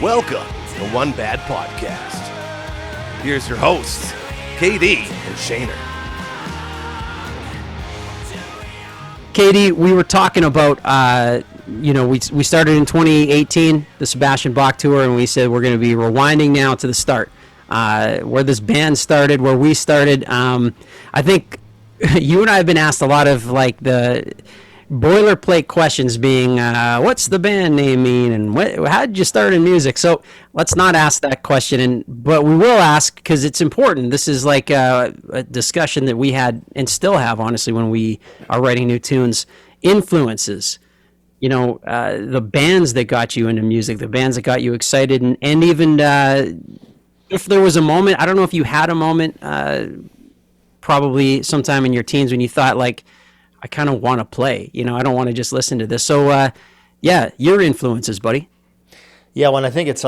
Welcome to One Bad Podcast. Here's your hosts, KD and Shaner. KD, we were talking about, we started in 2018, the Sebastian Bach tour, and we said we're going to be rewinding now to the start, where this band started, where we started. I think you and I have been asked a lot of the boilerplate questions, being what's the band name mean, and how did you start in music? So let's not ask that question, but we will ask because it's important. This is like a discussion that we had and still have, honestly, when we are writing new tunes. Influences, the bands that got you into music, the bands that got you excited, and even if there was a moment, I don't know if you had a moment, probably sometime in your teens when you thought, I kind of want to play, I don't want to just listen to this. So, your influences, buddy. Yeah, when I think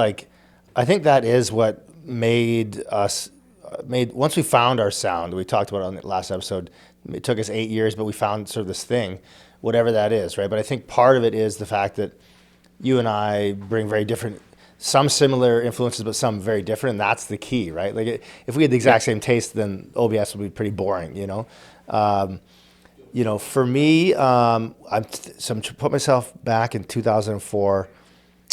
I think that is what made once we found our sound, we talked about it on the last episode, it took us 8 years, but we found sort of this thing, whatever that is, right? But I think part of it is the fact that you and I bring very different, some similar influences, but some very different, and that's the key, right? If we had the exact same taste, then OBS would be pretty boring, For me, I'm put myself back in 2004.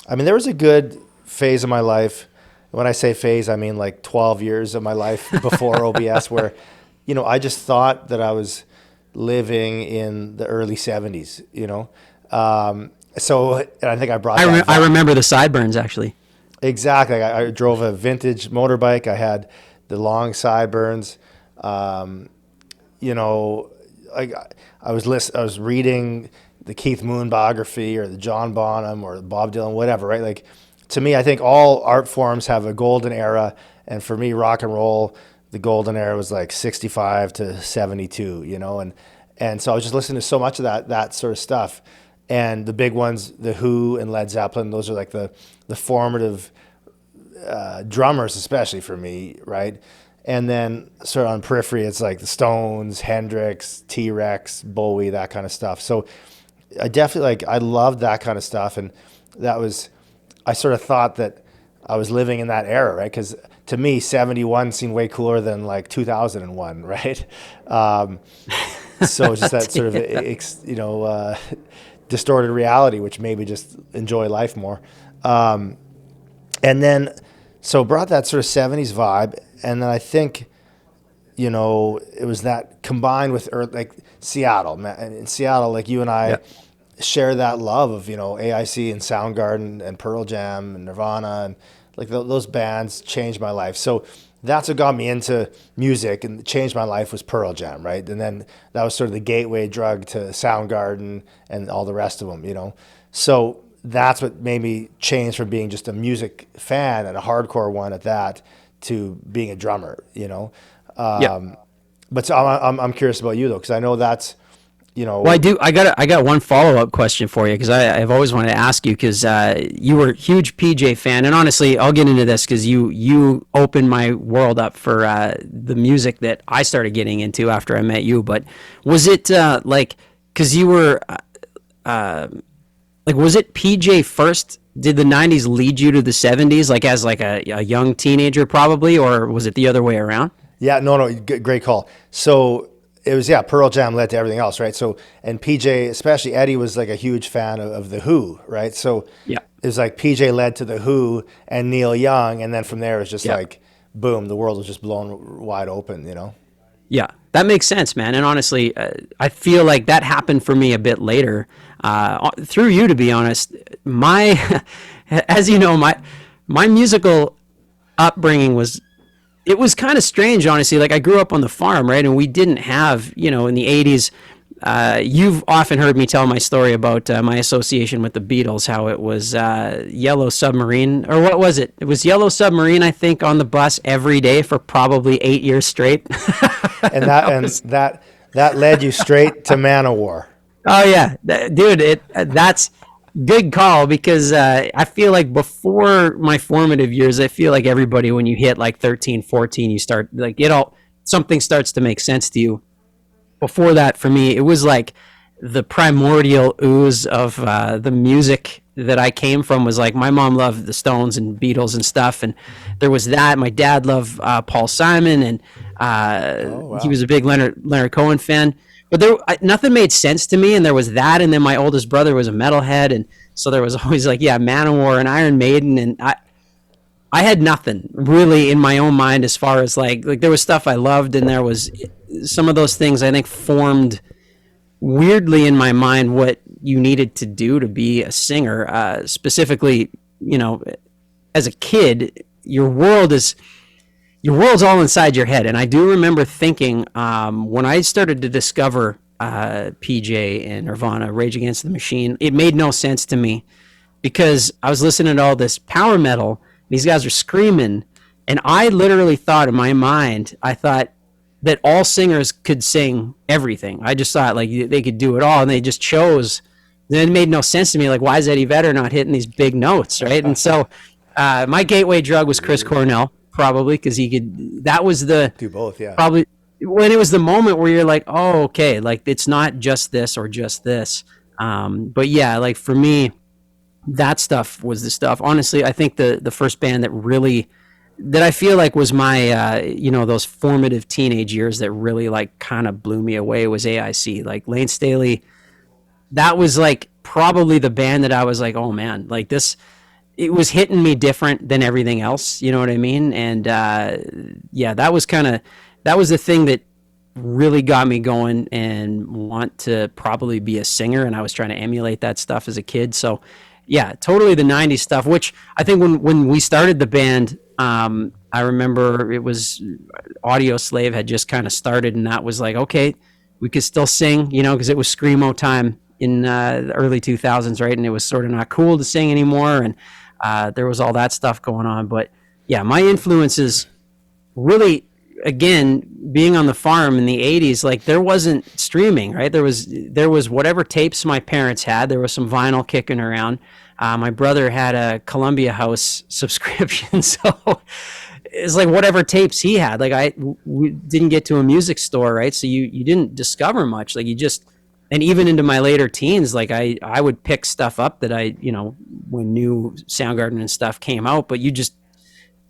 I mean, there was a good phase of my life. When I say phase, I mean 12 years of my life before OBS, where, I just thought that I was living in the early 70s, So, and I think I brought that. I remember the sideburns, actually. Exactly. I drove a vintage motorbike. I had the long sideburns. I was reading the Keith Moon biography or the John Bonham or Bob Dylan, whatever, right? To me, I think all art forms have a golden era. And for me, rock and roll, the golden era was 65 to 72, and so I was just listening to so much of that sort of stuff. And the big ones, The Who and Led Zeppelin, those are the formative drummers, especially for me, right? And then sort of on periphery, it's the Stones, Hendrix, T-Rex, Bowie, that kind of stuff. So I definitely I loved that kind of stuff. And I sort of thought that I was living in that era, right? Because to me, 71 seemed way cooler than 2001, right? So just that sort of, distorted reality, which made me just enjoy life more. And then, so brought that sort of 70s vibe. And then I think, it was that combined with Seattle, man. In Seattle, you and I share that love of, AIC and Soundgarden and Pearl Jam and Nirvana, and those bands changed my life. So that's what got me into music and changed my life was Pearl Jam, right? And then that was sort of the gateway drug to Soundgarden and all the rest of them, So that's what made me change from being just a music fan and a hardcore one at that to being a drummer, But so I'm curious about you though, because I know that's, Well, I do. I got one follow-up question for you, because I've always wanted to ask you, because you were a huge PJ fan, and honestly, I'll get into this because you opened my world up for the music that I started getting into after I met you. But was it because you were was it PJ first? Did the 90s lead you to the 70s, as a young teenager probably, or was it the other way around? Yeah, no, great call. So it was, Pearl Jam led to everything else, right? So, and PJ, especially Eddie, was a huge fan of The Who, right? So it was PJ led to The Who and Neil Young, and then from there it was just boom, the world was just blown wide open, Yeah, that makes sense, man. And honestly, I feel like that happened for me a bit later, through you, to be honest. As you know, my musical upbringing was kind of strange, honestly. I grew up on the farm, right? And we didn't have, in the 80s, you've often heard me tell my story about my association with the Beatles, how it was Yellow Submarine, or what was it? It was Yellow Submarine, I think, on the bus every day for probably 8 years straight. And that led you straight to Manowar. Oh yeah, dude, that's good call, because I feel like before my formative years, I feel like everybody, when you hit 13, 14, you start something starts to make sense to you. Before that, for me, it was the primordial ooze of the music that I came from was like my mom loved the Stones and Beatles and stuff, and there was that. My dad loved Paul Simon, and he was a big Leonard Cohen fan. But nothing made sense to me, and there was that, and then my oldest brother was a metalhead, and so there was always like Manowar and Iron Maiden, and I had nothing really in my own mind as far as like there was stuff I loved, and there was some of those things I think formed weirdly in my mind what you needed to do to be a singer. Specifically, as a kid, your world's all inside your head. And I do remember thinking when I started to discover PJ and Nirvana, Rage Against the Machine, it made no sense to me because I was listening to all this power metal. These guys are screaming, and I literally thought in my mind, that all singers could sing everything. I just thought like they could do it all, and they just chose. Then it made no sense to me. Like, why is Eddie Vedder not hitting these big notes, right? And so my gateway drug was Chris Cornell, probably because he could. That was the Do both, yeah. Probably when it was the moment where you're like, oh, okay, like it's not just this or just this. But yeah, like for me, that stuff was the stuff. Honestly, I think the first band that I feel like was my, those formative teenage years that really like kind of blew me away was AIC. Like Lane Staley, that was like probably the band that I was like, oh man, like this, it was hitting me different than everything else. You know what I mean? And that was the thing that really got me going and want to probably be a singer. And I was trying to emulate that stuff as a kid. So yeah, totally the 90s stuff, which I think when we started the band, I remember it was Audio Slave had just kind of started, and that was like, okay, we could still sing, because it was screamo time in the early 2000s, right? And it was sort of not cool to sing anymore, and there was all that stuff going on. But yeah, my influences really, again, being on the farm in the 80s, like there wasn't streaming, right? There was whatever tapes my parents had. There was some vinyl kicking around. My brother had a Columbia House subscription, so it's like whatever tapes he had. Like we didn't get to a music store, right? So you didn't discover much. Like and even into my later teens, like I would pick stuff up that when new Soundgarden and stuff came out, but you just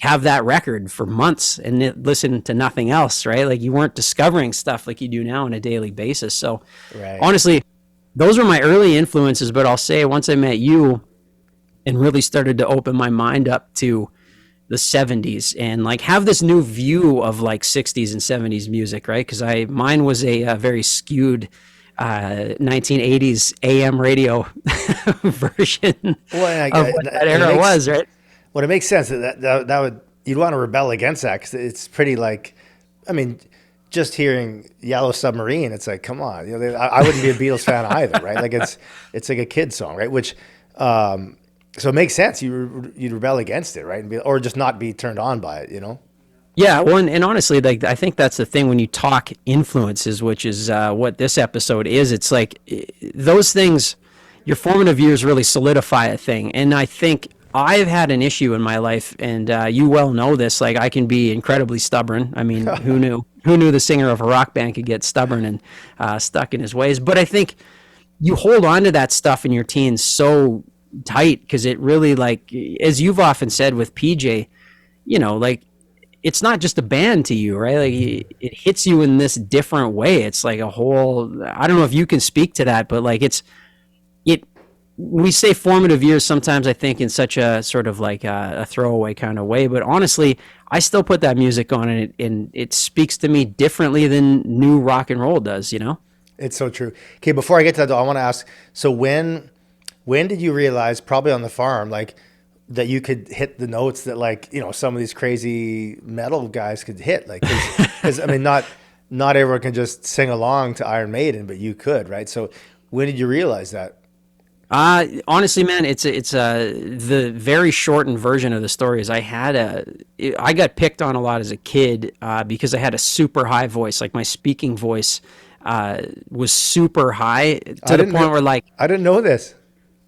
have that record for months and listen to nothing else, right? Like you weren't discovering stuff like you do now on a daily basis. So honestly, those were my early influences, but I'll say once I met you and really started to open my mind up to the 70s and like have this new view of like 60s and 70s music, right? Because mine was a very skewed 1980s AM radio version of what that era was, right? Well, it makes sense that would you'd want to rebel against that because it's pretty like, I mean, just hearing Yellow Submarine, it's like, come on, I wouldn't be a Beatles fan either, right? Like it's like a kid song, right? Which so it makes sense. You'd rebel against it, right? Or just not be turned on by it, Yeah, well, and honestly, like I think that's the thing when you talk influences, which is what this episode is. It's like those things, your formative years really solidify a thing, and I think I've had an issue in my life, and you well know this. Like I can be incredibly stubborn. I mean, who knew? Who knew the singer of a rock band could get stubborn and stuck in his ways? But I think you hold on to that stuff in your teens so tight because it really, like, as you've often said with PJ, like it's not just a band to you, right? Like it hits you in this different way. It's like a whole. I don't know if you can speak to that, but like it. We say formative years sometimes, I think, in such a sort of like a throwaway kind of way. But honestly, I still put that music on, and it speaks to me differently than new rock and roll does, It's so true. Okay, before I get to that, though, I want to ask, so when did you realize, probably on the farm, like, that you could hit the notes that, like, some of these crazy metal guys could hit? Like, because I mean, not everyone can just sing along to Iron Maiden, but you could, right? So when did you realize that? Honestly, man, it's the very shortened version of the story is I got picked on a lot as a kid because I had a super high voice. Like my speaking voice was super high to the point where like I didn't know this.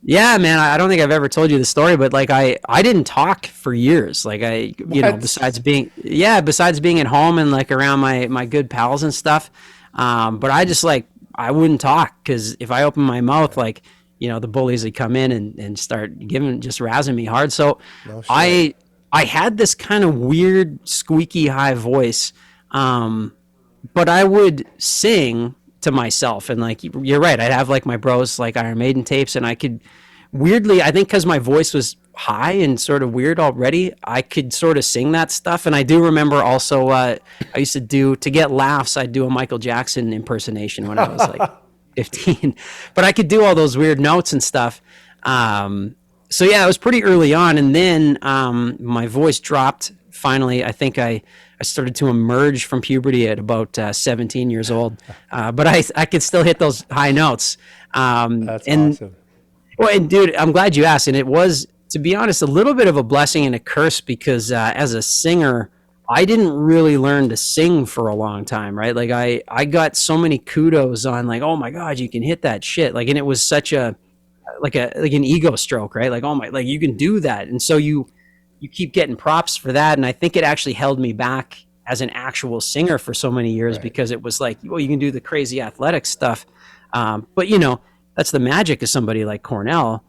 Yeah, man, I don't think I've ever told you the story, but like I didn't talk for years. Like besides being at home and like around my good pals and stuff. But I just like I wouldn't talk, because if I open my mouth, like, the bullies would come in and start just razzing me hard. So No shit. I had this kind of weird squeaky high voice, but I would sing to myself, and like, you're right, I'd have like my bros like Iron Maiden tapes, and I could weirdly, I think because my voice was high and sort of weird already, I could sort of sing that stuff. And I do remember also, I used to get laughs, I'd do a Michael Jackson impersonation when I was like 15, but I could do all those weird notes and stuff. So yeah, it was pretty early on, and then my voice dropped. Finally, I think I started to emerge from puberty at about 17 years old, but I could still hit those high notes. That's awesome. Well, and dude, I'm glad you asked. And it was, to be honest, a little bit of a blessing and a curse, because as a singer, I didn't really learn to sing for a long time, right? Like I got so many kudos on like, oh my God, you can hit that shit. Like, and it was such an ego stroke, right? Like, oh my, like you can do that. And so you keep getting props for that. And I think it actually held me back as an actual singer for so many years, Right. because it was like, well, you can do the crazy athletic stuff. But that's the magic of somebody like Cornell.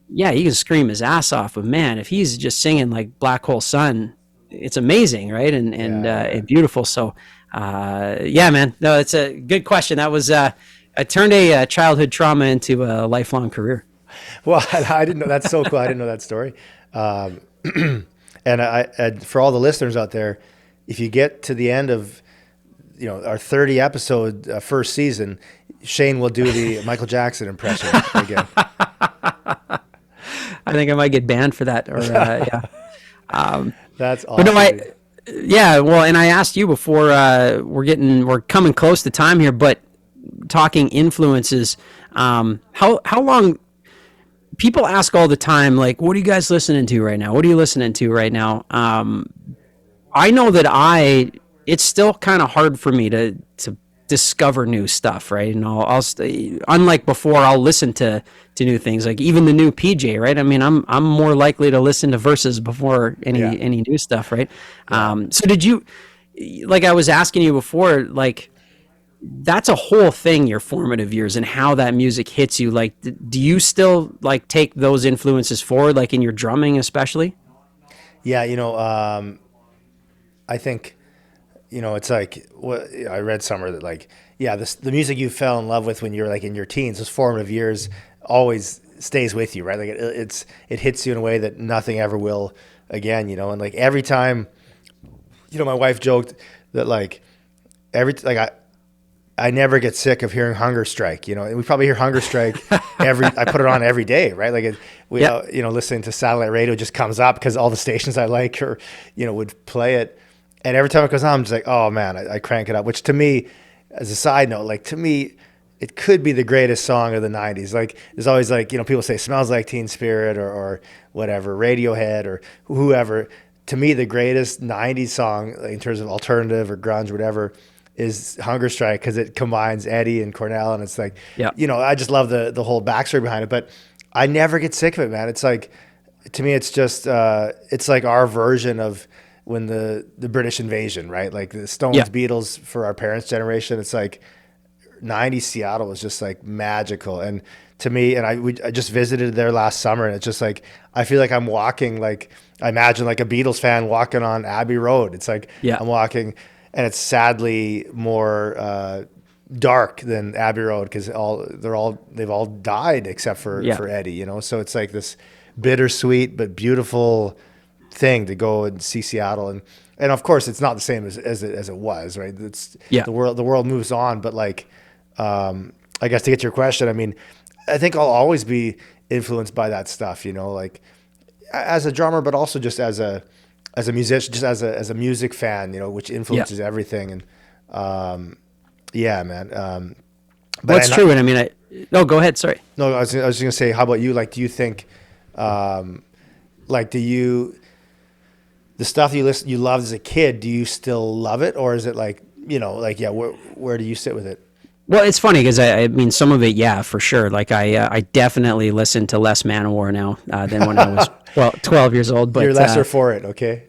Yeah, he can scream his ass off, but man, if he's just singing like Black Hole Sun, it's amazing, right? And beautiful. So, yeah, man, no, it's a good question. That was, I turned a childhood trauma into a lifelong career. Well, I didn't know. That's so cool. I didn't know that story. And for all the listeners out there, if you get to the end of our 30 episode first season, Shane will do the Michael Jackson impression again. I think I might get banned for that. Or yeah. That's awesome. But no, yeah. Well, and I asked you before. We're coming close to time here, but talking influences. How long? People ask all the time, like, what are you guys listening to right now? What are you listening to right now? I know that it's still kind of hard for me to discover new stuff, right? And I'll unlike before, I'll listen to new things, like even the new PJ, right? I mean, I'm more likely to listen to verses before any new stuff, right? Yeah. So did you, like I was asking you before, like, that's a whole thing, your formative years and how that music hits you. Like, do you still like take those influences forward, like in your drumming especially? Yeah, I think, it's like what I read somewhere that like, yeah, the music you fell in love with when you're like in your teens, those formative years, always stays with you, right? Like it hits you in a way that nothing ever will again, and like every time, my wife joked that like I never get sick of hearing Hunger Strike, and we probably hear Hunger Strike I put it on every day, right? Like listening to satellite radio just comes up because all the stations I like would play it. And every time it goes on, I'm just like, oh man, I crank it up, which to me, as a side note, like to me, it could be the greatest song of the 90s. Like there's always like, people say Smells Like Teen Spirit or whatever, Radiohead or whoever. To me, the greatest 90s song in terms of alternative or grunge or whatever is Hunger Strike, because it combines Eddie and Cornell, and it's like, I just love the whole backstory behind it, but I never get sick of it, man. It's like, to me, it's just, it's like our version of when the British invasion, right? Like the Stones, Beatles for our parents' generation. It's like 90s Seattle was just like magical. And to me, and I just visited there last summer, and it's just like, I feel like I'm walking, like, I imagine like a Beatles fan walking on Abbey Road. It's like, I'm walking, and it's sadly more dark than Abbey Road, because they've all died except for Eddie, So it's like this bittersweet but beautiful thing to go and see Seattle, and of course it's not the same as it was, right? It's the world moves on, but like I guess to get to your question, I mean, I think I'll always be influenced by that stuff, like as a drummer, but also just as a musician, just as a music fan, which influences everything. And yeah, man. But that's true. And I mean, no, go ahead. Sorry. No, I was just gonna say, how about you? Like, do you think, the stuff you loved as a kid, do you still love it, or is it like, where do you sit with it? Well, it's funny because I mean, some of it, yeah, for sure. Like I definitely listen to less Manowar now than when I was 12 years old. But you're lesser for it, okay?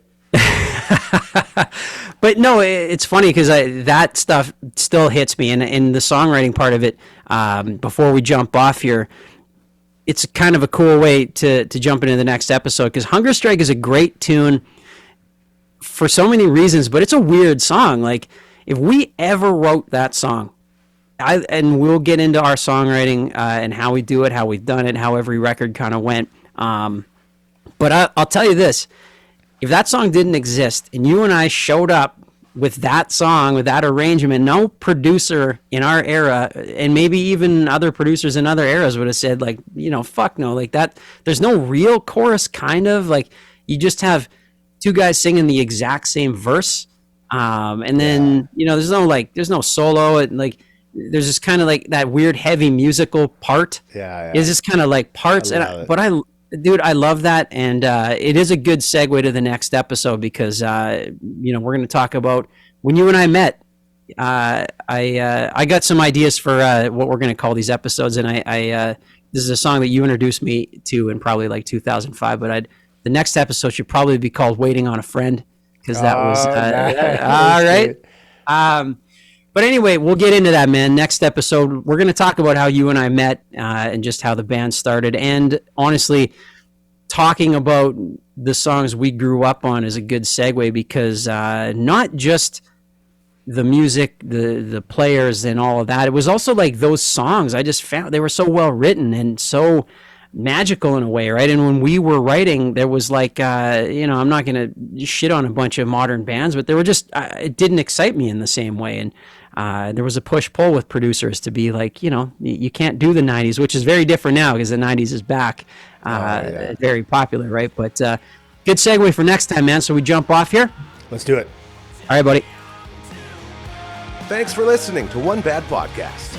But no, it's funny because that stuff still hits me, and in the songwriting part of it, before we jump off here, it's kind of a cool way to jump into the next episode, because Hunger Strike is a great tune for so many reasons, but it's a weird song. Like, if we ever wrote that song, and we'll get into our songwriting and how we do it, how we've done it, how every record kind of went. But I'll tell you this. If that song didn't exist and you and I showed up with that song, with that arrangement, no producer in our era, and maybe even other producers in other eras, would have said, like, fuck no, like that. There's no real chorus, kind of. Like, you just have two guys singing the exact same verse. And then, there's no solo. And like, there's just kind of like that weird heavy musical part. Yeah. It's just kind of like parts. Dude, I love that, and it is a good segue to the next episode, because we're going to talk about when you and I met. I got some ideas for what we're going to call these episodes, and I this is a song that you introduced me to in probably like 2005. But the next episode should probably be called "Waiting on a Friend," because that was all right. But anyway, we'll get into that, man. Next episode, we're going to talk about how you and I met and just how the band started. And honestly, talking about the songs we grew up on is a good segue, because not just the music, the players and all of that. It was also like those songs I just found they were so well written and so magical in a way, right? And when we were writing, there was like, I'm not going to shit on a bunch of modern bands, but they were just, it didn't excite me in the same way. And there was a push-pull with producers to be like, you can't do the 90s, which is very different now because the 90s is back, very popular, right? But good segue for next time, man. So we jump off here? Let's do it. All right, buddy. Thanks for listening to One Bad Podcast.